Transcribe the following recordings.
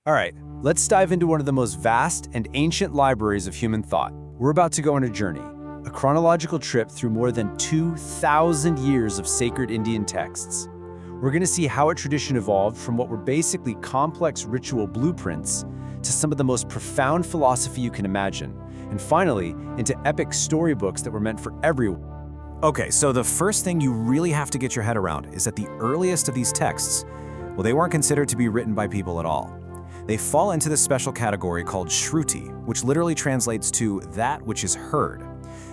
All right, let's dive into one of the most vast and ancient libraries of human thought. We're about to go on a journey, a chronological trip through more than 2,000 years of sacred Indian texts. We're going to see how a tradition evolved from what were basically complex ritual blueprints to some of the most profound philosophy you can imagine, and finally, into epic storybooks that were meant for everyone. Okay, so the first thing you really have to get your head around is that the earliest of these texts, well, they weren't considered to be written by people at all. They fall into this special category called Shruti, which literally translates to that which is heard.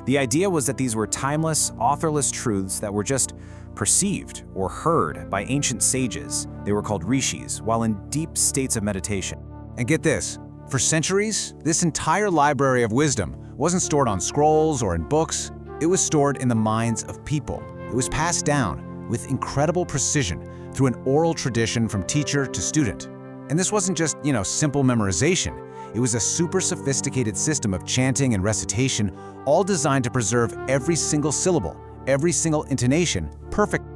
The idea was that these were timeless, authorless truths that were just perceived or heard by ancient sages. They were called rishis, while in deep states of meditation. And get this, for centuries, this entire library of wisdom wasn't stored on scrolls or in books. It was stored in the minds of people. It was passed down with incredible precision through an oral tradition from teacher to student. And this wasn't just, simple memorization. It was a super sophisticated system of chanting and recitation, all designed to preserve every single syllable, every single intonation, perfect.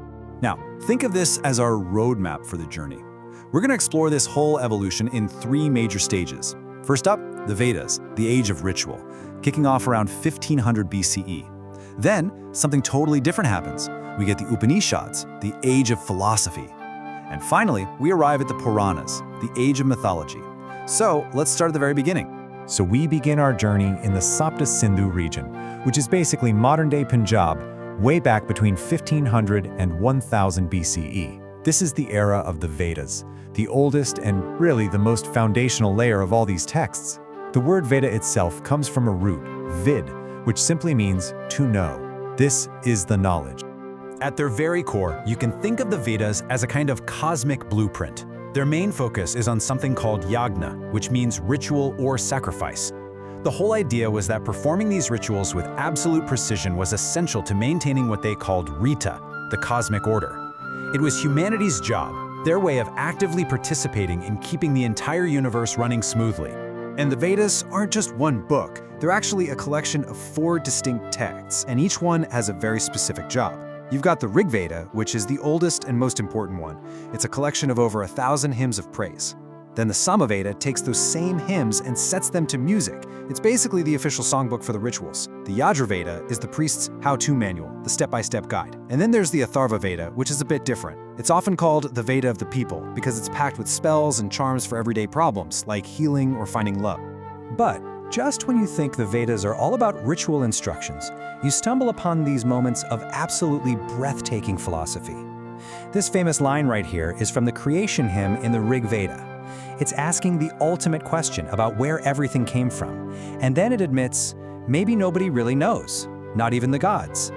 Now, think of this as our roadmap for the journey. We're going to explore this whole evolution in 3 major stages. First up, the Vedas, the age of ritual, kicking off around 1500 BCE. Then, something totally different happens. We get the Upanishads, the age of philosophy. And finally, we arrive at the Puranas, the age of mythology. So, let's start at the very beginning. So we begin our journey in the Sapta Sindhu region, which is basically modern-day Punjab, way back between 1500 and 1000 BCE. This is the era of the Vedas, the oldest and really the most foundational layer of all these texts. The word Veda itself comes from a root, vid, which simply means to know. This is the knowledge. At their very core, you can think of the Vedas as a kind of cosmic blueprint. Their main focus is on something called yagna, which means ritual or sacrifice. The whole idea was that performing these rituals with absolute precision was essential to maintaining what they called rita, the cosmic order. It was humanity's job, their way of actively participating in keeping the entire universe running smoothly. And the Vedas aren't just one book. They're actually a collection of 4 distinct texts, and each one has a very specific job. You've got the Rig Veda, which is the oldest and most important one. It's a collection of over 1,000 hymns of praise. Then the Samaveda takes those same hymns and sets them to music. It's basically the official songbook for the rituals. The Yajurveda is the priest's how-to manual, the step-by-step guide. And then there's the Atharva Veda, which is a bit different. It's often called the Veda of the people because it's packed with spells and charms for everyday problems, like healing or finding love. But just when you think the Vedas are all about ritual instructions, you stumble upon these moments of absolutely breathtaking philosophy. This famous line right here is from the creation hymn in the Rig Veda. It's asking the ultimate question about where everything came from, and then it admits, maybe nobody really knows, not even the gods.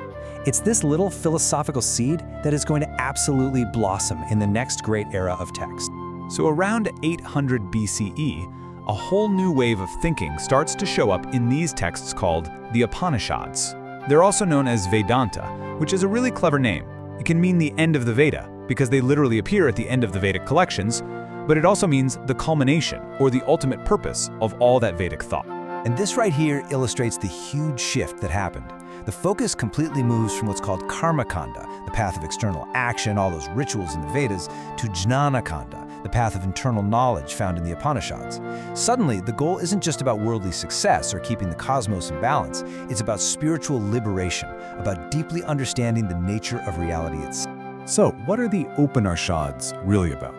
It's this little philosophical seed that is going to absolutely blossom in the next great era of text. So around 800 BCE, a whole new wave of thinking starts to show up in these texts called the Upanishads. They're also known as Vedanta, which is a really clever name. It can mean the end of the Veda, because they literally appear at the end of the Vedic collections, but it also means the culmination, or the ultimate purpose of all that Vedic thought. And this right here illustrates the huge shift that happened. The focus completely moves from what's called karma-kanda, the path of external action, all those rituals in the Vedas, to jnana-kanda, the path of internal knowledge found in the Upanishads. Suddenly, the goal isn't just about worldly success or keeping the cosmos in balance. It's about spiritual liberation, about deeply understanding the nature of reality itself. So, what are the Upanishads really about?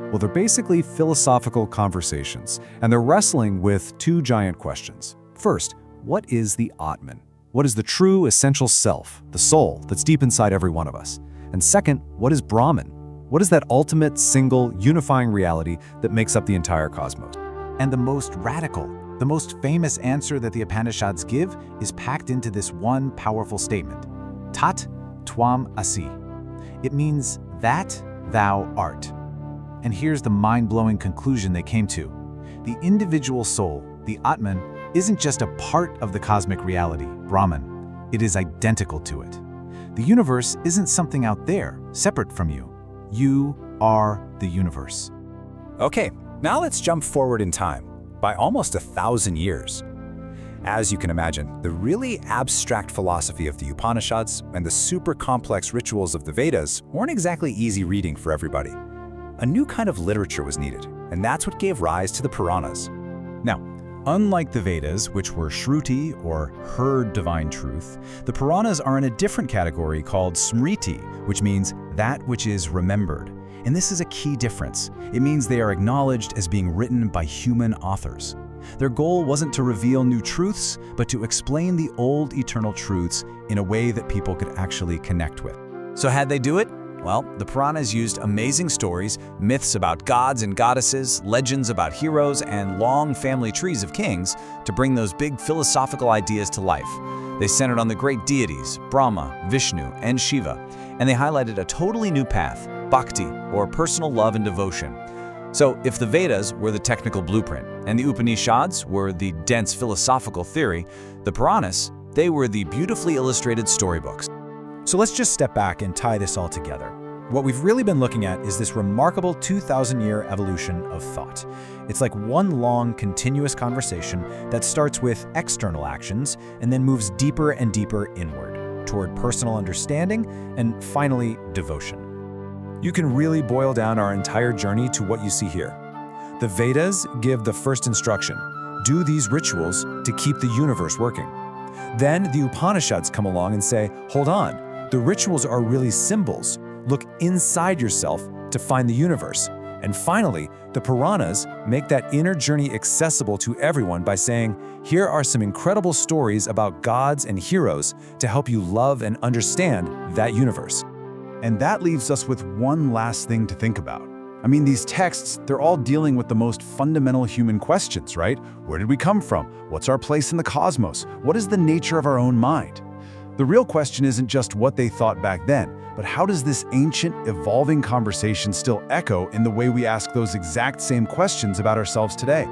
Well, they're basically philosophical conversations, and they're wrestling with 2 giant questions. First, what is the Atman? What is the true essential self, the soul that's deep inside every one of us? And second, what is Brahman? What is that ultimate, single, unifying reality that makes up the entire cosmos? And the most radical, the most famous answer that the Upanishads give is packed into this one powerful statement. Tat Tvam Asi. It means that thou art. And here's the mind-blowing conclusion they came to. The individual soul, the Atman, isn't just a part of the cosmic reality, Brahman. It is identical to it. The universe isn't something out there, separate from you. You are the universe. Okay, now let's jump forward in time, by almost 1,000 years. As you can imagine, the really abstract philosophy of the Upanishads and the super complex rituals of the Vedas weren't exactly easy reading for everybody. A new kind of literature was needed, and that's what gave rise to the Puranas. Now, unlike the Vedas, which were Shruti or heard divine truth, the Puranas are in a different category called Smriti, which means that which is remembered. And this is a key difference. It means they are acknowledged as being written by human authors. Their goal wasn't to reveal new truths, but to explain the old eternal truths in a way that people could actually connect with. So how'd they do it? Well, the Puranas used amazing stories, myths about gods and goddesses, legends about heroes, and long family trees of kings to bring those big philosophical ideas to life. They centered on the great deities, Brahma, Vishnu, and Shiva, and they highlighted a totally new path, bhakti, or personal love and devotion. So if the Vedas were the technical blueprint, and the Upanishads were the dense philosophical theory, the Puranas, they were the beautifully illustrated storybooks. So let's just step back and tie this all together. What we've really been looking at is this remarkable 2,000-year evolution of thought. It's like one long, continuous conversation that starts with external actions and then moves deeper and deeper inward, toward personal understanding and finally devotion. You can really boil down our entire journey to what you see here. The Vedas give the first instruction: do these rituals to keep the universe working. Then the Upanishads come along and say, hold on, the rituals are really symbols. Look inside yourself to find the universe. And finally, the Puranas make that inner journey accessible to everyone by saying, here are some incredible stories about gods and heroes to help you love and understand that universe. And that leaves us with one last thing to think about. I mean, these texts, they're all dealing with the most fundamental human questions, right? Where did we come from? What's our place in the cosmos? What is the nature of our own mind? The real question isn't just what they thought back then, but how does this ancient, evolving conversation still echo in the way we ask those exact same questions about ourselves today?